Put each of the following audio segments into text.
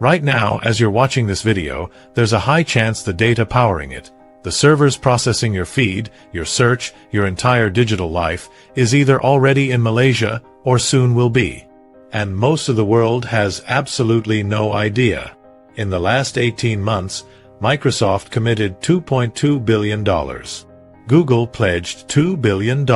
Right now, as you're watching this video, there's a high chance the data powering it, the servers processing your feed, your search, your entire digital life, is either already in Malaysia or soon will be. And most of the world has absolutely no idea. In the last 18 months, Microsoft committed $2.2 billion. Google pledged $2 billion.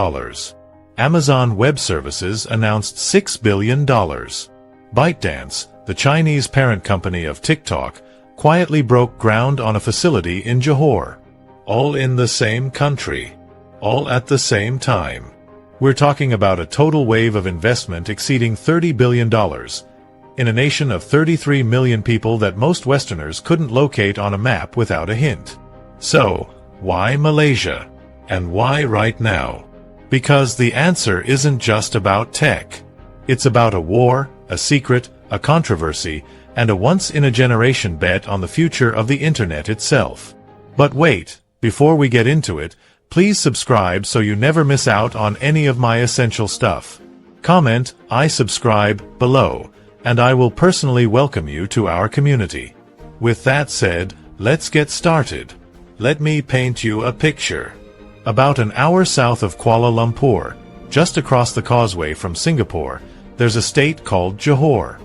Amazon Web Services announced $6 billion. ByteDance, the Chinese parent company of TikTok, quietly broke ground on a facility in Johor. All in the same country. All at the same time. We're talking about a total wave of investment exceeding $30 billion. In a nation of 33 million people that most Westerners couldn't locate on a map without a hint. So, why Malaysia? And why right now? Because the answer isn't just about tech. It's about a war, a secret, a controversy, and a once-in-a-generation bet on the future of the internet itself. But wait, before we get into it, please subscribe so you never miss out on any of my essential stuff. Comment, "I subscribe," below, and I will personally welcome you to our community. With that said, let's get started. Let me paint you a picture. About an hour south of Kuala Lumpur, just across the causeway from Singapore, there's a state called Johor.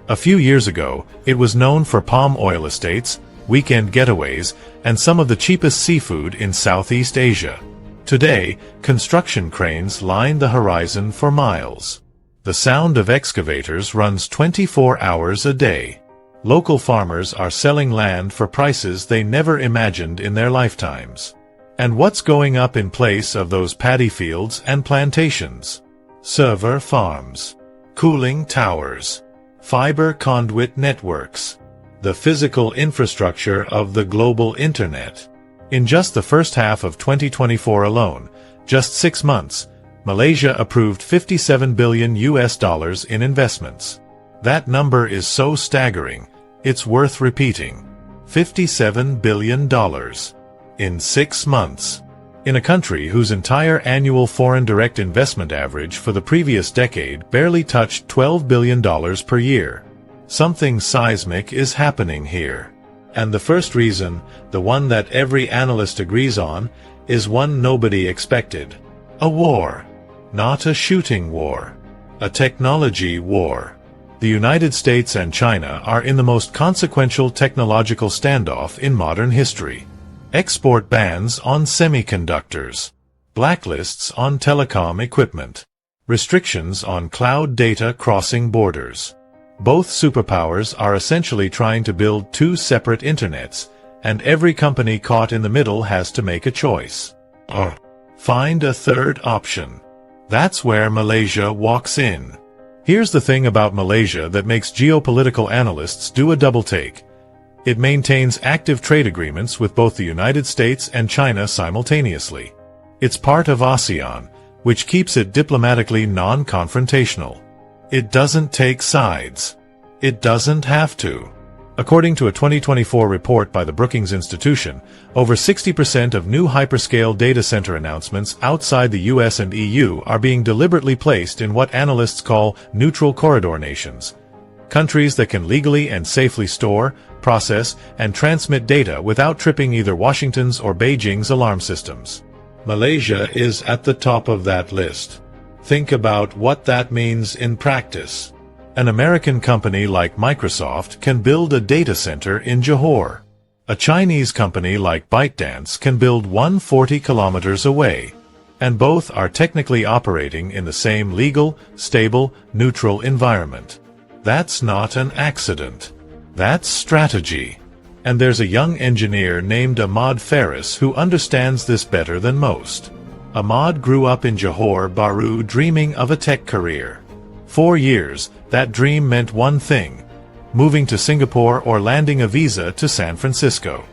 A few years ago, it was known for palm oil estates, weekend getaways, and some of the cheapest seafood in Southeast Asia. Today, construction cranes line the horizon for miles. The sound of excavators runs 24 hours a day. Local farmers are selling land for prices they never imagined in their lifetimes. And what's going up in place of those paddy fields and plantations? Server farms, cooling towers, fiber conduit networks, the physical infrastructure of the global internet. In just the first half of 2024 alone, just 6 months, Malaysia approved $57 billion in investments. That number is so staggering, it's worth repeating. $57 billion. In 6 months. In a country whose entire annual foreign direct investment average for the previous decade barely touched $12 billion per year. Something seismic is happening here. And the first reason, the one that every analyst agrees on, is one nobody expected. A war. Not a shooting war. A technology war. The United States and China are in the most consequential technological standoff in modern history. Export bans on semiconductors. Blacklists on telecom equipment. Restrictions on cloud data crossing borders. Both superpowers are essentially trying to build two separate internets, and every company caught in the middle has to make a choice. Or find a third option. That's where Malaysia walks in. Here's the thing about Malaysia that makes geopolitical analysts do a double take. It maintains active trade agreements with both the United States and China simultaneously. It's part of ASEAN, which keeps it diplomatically non-confrontational. It doesn't take sides. It doesn't have to. According to a 2024 report by the Brookings Institution, over 60% of new hyperscale data center announcements outside the US and EU are being deliberately placed in what analysts call neutral corridor nations. Countries that can legally and safely store, process, and transmit data without tripping either Washington's or Beijing's alarm systems. Malaysia is at the top of that list. Think about what that means in practice. An American company like Microsoft can build a data center in Johor. A Chinese company like ByteDance can build one 40 kilometers away. And both are technically operating in the same legal, stable, neutral environment. That's not an accident. That's strategy. And there's a young engineer named Ahmad Faris who understands this better than most. Ahmad grew up in Johor Bahru dreaming of a tech career. 4 years, that dream meant one thing: moving to Singapore or landing a visa to San Francisco.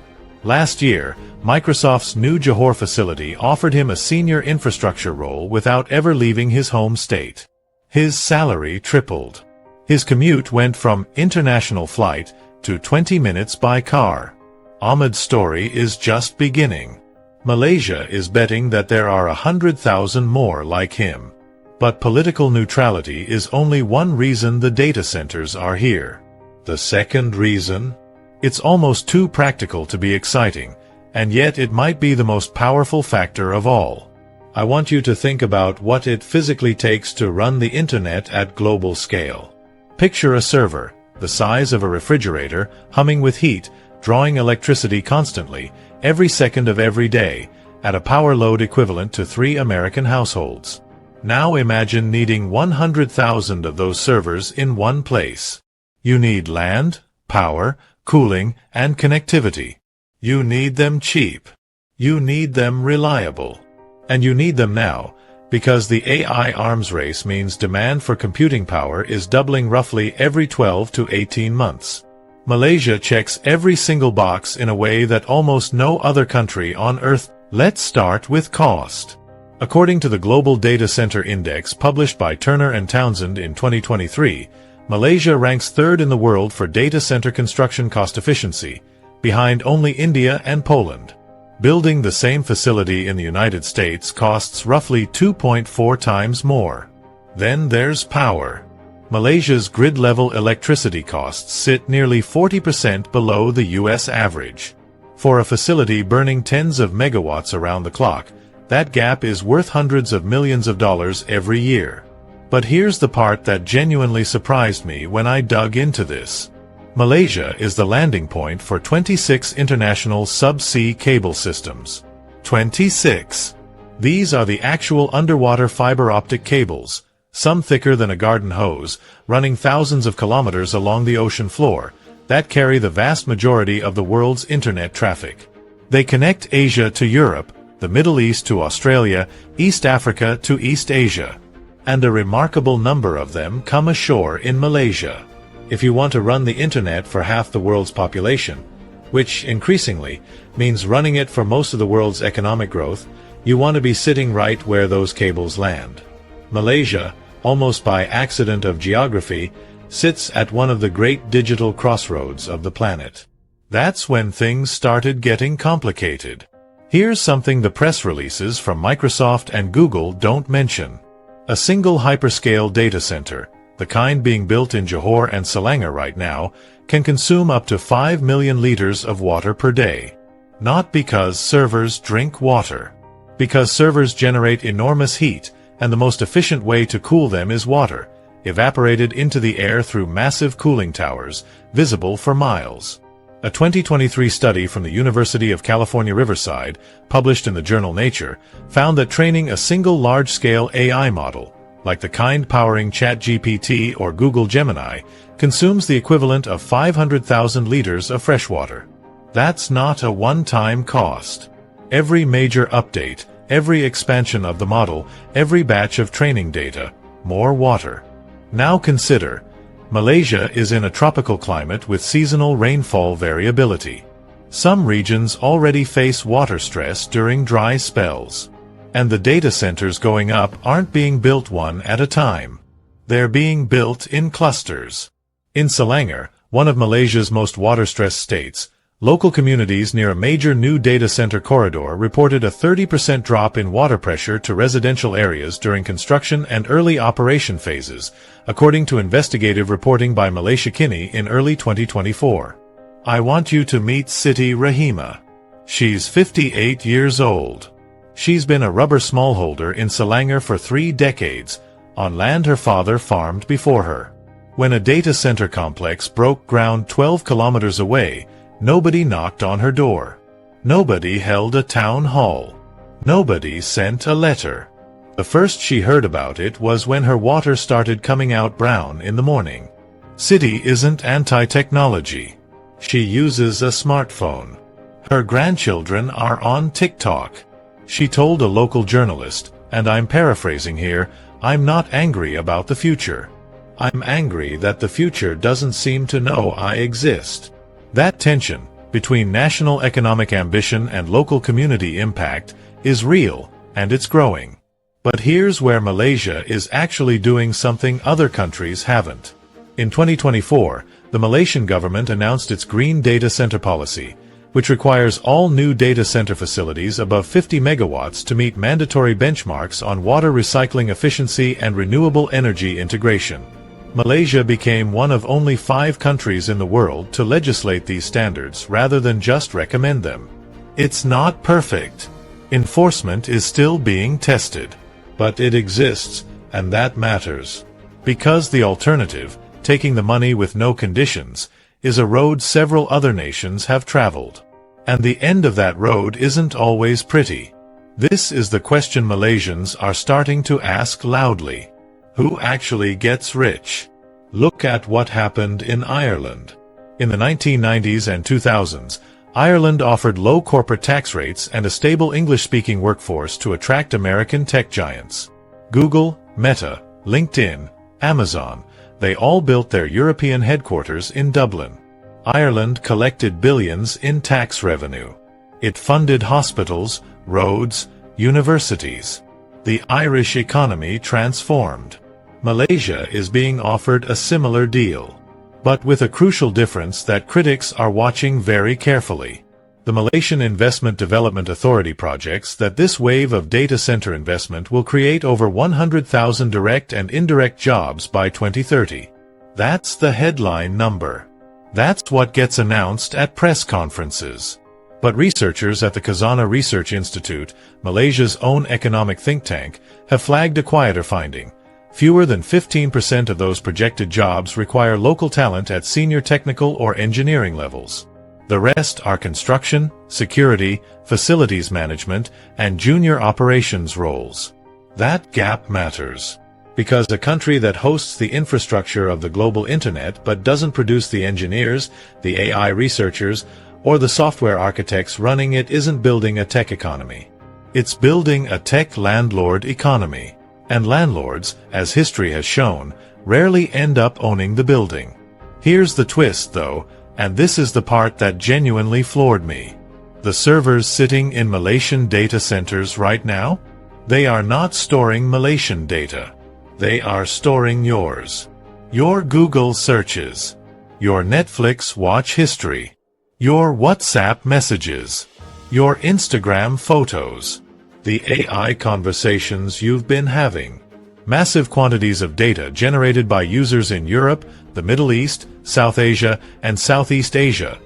Last year, Microsoft's new Johor facility offered him a senior infrastructure role without ever leaving his home state. His salary tripled. His commute went from international flight to 20 minutes by car. Ahmad's story is just beginning. Malaysia is betting that there are 100,000 more like him. But political neutrality is only one reason the data centers are here. The second reason? It's almost too practical to be exciting, and yet it might be the most powerful factor of all. I want you to think about what it physically takes to run the internet at global scale. Picture a server, the size of a refrigerator, humming with heat, drawing electricity constantly, every second of every day, at a power load equivalent to 3 American households. Now imagine needing 100,000 of those servers in one place. You need land, power, cooling, and connectivity. You need them cheap. You need them reliable. And you need them now, because the AI arms race means demand for computing power is doubling roughly every 12 to 18 months. Malaysia checks every single box in a way that almost no other country on Earth. Let's start with cost. According to the Global Data Center Index published by Turner and Townsend in 2023, Malaysia ranks third in the world for data center construction cost efficiency, behind only India and Poland. Building the same facility in the United States costs roughly 2.4 times more. Then there's power. Malaysia's grid-level electricity costs sit nearly 40% below the US average. For a facility burning tens of megawatts around the clock, that gap is worth hundreds of millions of dollars every year. But here's the part that genuinely surprised me when I dug into this. Malaysia is the landing point for 26 international subsea cable systems. 26. These are the actual underwater fiber optic cables, some thicker than a garden hose, running thousands of kilometers along the ocean floor, that carry the vast majority of the world's internet traffic. They connect Asia to Europe, the Middle East to Australia, East Africa to East Asia. And a remarkable number of them come ashore in Malaysia. If you want to run the internet for half the world's population, which increasingly means running it for most of the world's economic growth, you want to be sitting right where those cables land. Malaysia, almost by accident of geography, sits at one of the great digital crossroads of the planet. That's when things started getting complicated. Here's something the press releases from Microsoft and Google don't mention. A single hyperscale data center, the kind being built in Johor and Selangor right now, can consume up to 5 million liters of water per day. Not because servers drink water. Because servers generate enormous heat, and the most efficient way to cool them is water, evaporated into the air through massive cooling towers, visible for miles. A 2023 study from the University of California Riverside, published in the journal Nature, found that training a single large-scale AI model, like the kind powering ChatGPT or Google Gemini, consumes the equivalent of 500,000 liters of freshwater. That's not a one-time cost. Every major update, every expansion of the model, every batch of training data, more water. Now consider, Malaysia is in a tropical climate with seasonal rainfall variability. Some regions already face water stress during dry spells. And the data centers going up aren't being built one at a time. They're being built in clusters. In Selangor, one of Malaysia's most water-stressed states, local communities near a major new data center corridor reported a 30% drop in water pressure to residential areas during construction and early operation phases, according to investigative reporting by Malaysia Kini in early 2024. I want you to meet Siti Rahima. She's 58 years old. She's been a rubber smallholder in Selangor for 3 decades, on land her father farmed before her. When a data center complex broke ground 12 kilometers away, nobody knocked on her door. Nobody held a town hall. Nobody sent a letter. The first she heard about it was when her water started coming out brown in the morning. Siti isn't anti-technology. She uses a smartphone. Her grandchildren are on TikTok. She told a local journalist, and I'm paraphrasing here, "I'm not angry about the future. I'm angry that the future doesn't seem to know I exist." That tension, between national economic ambition and local community impact, is real, and it's growing. But here's where Malaysia is actually doing something other countries haven't. In 2024, the Malaysian government announced its Green Data Center policy, which requires all new data center facilities above 50 megawatts to meet mandatory benchmarks on water recycling efficiency and renewable energy integration. Malaysia became one of only 5 countries in the world to legislate these standards rather than just recommend them. It's not perfect. Enforcement is still being tested. But it exists, and that matters. Because the alternative, taking the money with no conditions, is a road several other nations have traveled. And the end of that road isn't always pretty. This is the question Malaysians are starting to ask loudly. Who actually gets rich? Look at what happened in Ireland. In the 1990s and 2000s, Ireland offered low corporate tax rates and a stable English-speaking workforce to attract American tech giants. Google, Meta, LinkedIn, Amazon, they all built their European headquarters in Dublin. Ireland collected billions in tax revenue. It funded hospitals, roads, universities. The Irish economy transformed. Malaysia is being offered a similar deal, but with a crucial difference that critics are watching very carefully. The Malaysian Investment Development Authority projects that this wave of data center investment will create over 100,000 direct and indirect jobs by 2030. That's the headline number. That's what gets announced at press conferences. But researchers at the Khazanah Research Institute, Malaysia's own economic think tank, have flagged a quieter finding. Fewer than 15% of those projected jobs require local talent at senior technical or engineering levels. The rest are construction, security, facilities management, and junior operations roles. That gap matters. Because a country that hosts the infrastructure of the global internet but doesn't produce the engineers, the AI researchers, or the software architects running it isn't building a tech economy. It's building a tech landlord economy. And landlords, as history has shown, rarely end up owning the building. Here's the twist, though, and this is the part that genuinely floored me. The servers sitting in Malaysian data centers right now? They are not storing Malaysian data. They are storing yours. Your Google searches. Your Netflix watch history. Your WhatsApp messages. Your Instagram photos. The AI conversations you've been having. Massive quantities of data generated by users in Europe, the Middle East, South Asia, and Southeast Asia,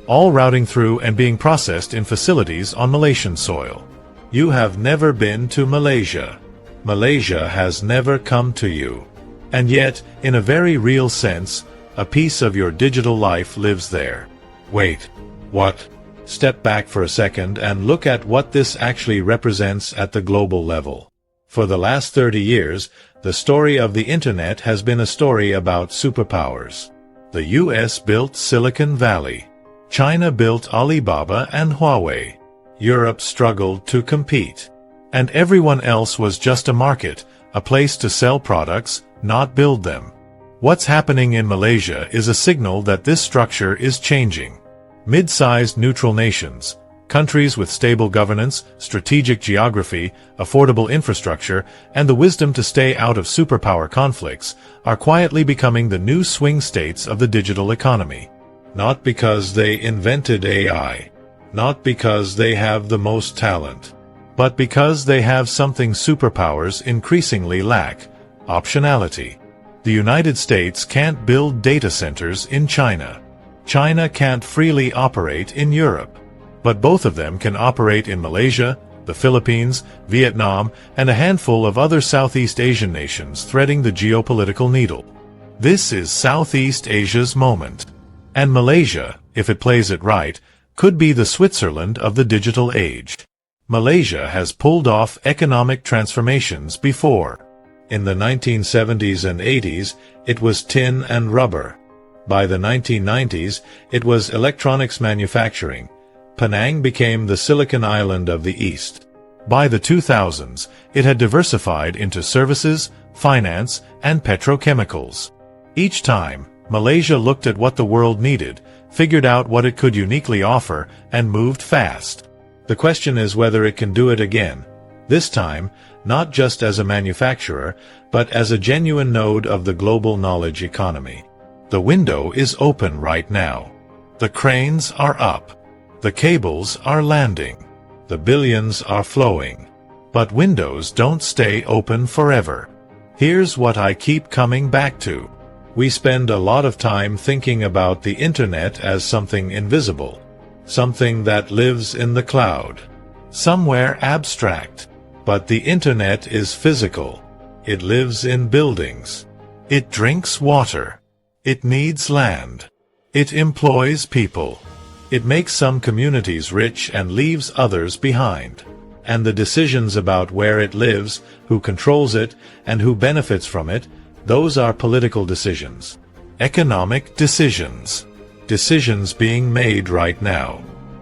all routing through and being processed in facilities on Malaysian soil. You have never been to Malaysia. Malaysia has never come to you. And yet, in a very real sense, a piece of your digital life lives there. Wait, what? Step back for a second and look at what this actually represents at the global level. For the last 30 years, the story of the Internet has been a story about superpowers. The US built Silicon Valley. China built Alibaba and Huawei. Europe struggled to compete. And everyone else was just a market, a place to sell products, not build them. What's happening in Malaysia is a signal that this structure is changing. Mid-sized neutral nations, countries with stable governance, strategic geography, affordable infrastructure, and the wisdom to stay out of superpower conflicts, are quietly becoming the new swing states of the digital economy. Not because they invented AI, not because they have the most talent, but because they have something superpowers increasingly lack: optionality. The United States can't build data centers in China. China can't freely operate in Europe. But both of them can operate in Malaysia, the Philippines, Vietnam, and a handful of other Southeast Asian nations threading the geopolitical needle. This is Southeast Asia's moment. And Malaysia, if it plays it right, could be the Switzerland of the digital age. Malaysia has pulled off economic transformations before. In the 1970s and 80s, it was tin and rubber. By the 1990s, it was electronics manufacturing. Penang became the Silicon Island of the East. By the 2000s, it had diversified into services, finance, and petrochemicals. Each time, Malaysia looked at what the world needed, figured out what it could uniquely offer, and moved fast. The question is whether it can do it again. This time, not just as a manufacturer, but as a genuine node of the global knowledge economy. The window is open right now. The cranes are up. The cables are landing. The billions are flowing. But windows don't stay open forever. Here's what I keep coming back to. We spend a lot of time thinking about the internet as something invisible, something that lives in the cloud, somewhere abstract. But the internet is physical. It lives in buildings. It drinks water. It needs land. It employs people. It makes some communities rich and leaves others behind. And the decisions about where it lives, who controls it, and who benefits from it, those are political decisions. Economic decisions. Decisions being made right now.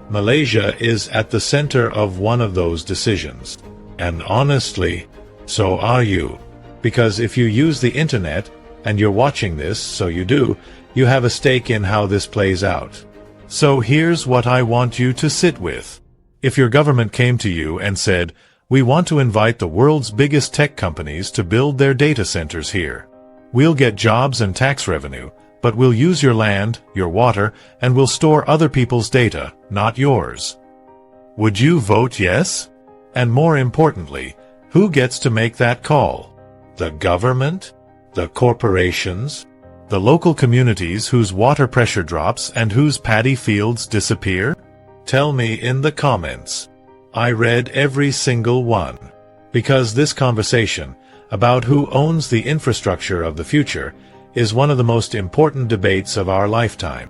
Malaysia is at the center of one of those decisions. And honestly, so are you. Because if you use the internet, and you're watching this, so you do, you have a stake in how this plays out. So here's what I want you to sit with. If your government came to you and said, "We want to invite the world's biggest tech companies to build their data centers here. We'll get jobs and tax revenue, but we'll use your land, your water, and we'll store other people's data, not yours." Would you vote yes? And more importantly, who gets to make that call? The government? The corporations? The local communities whose water pressure drops and whose paddy fields disappear? Tell me in the comments. I read every single one. Because this conversation about who owns the infrastructure of the future is one of the most important debates of our lifetime.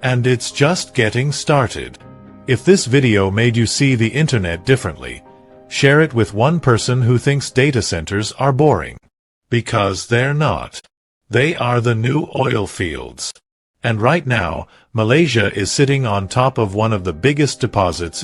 And it's just getting started. If this video made you see the internet differently, share it with one person who thinks data centers are boring. Because they're not. They are the new oil fields. And right now, Malaysia is sitting on top of one of the biggest deposits in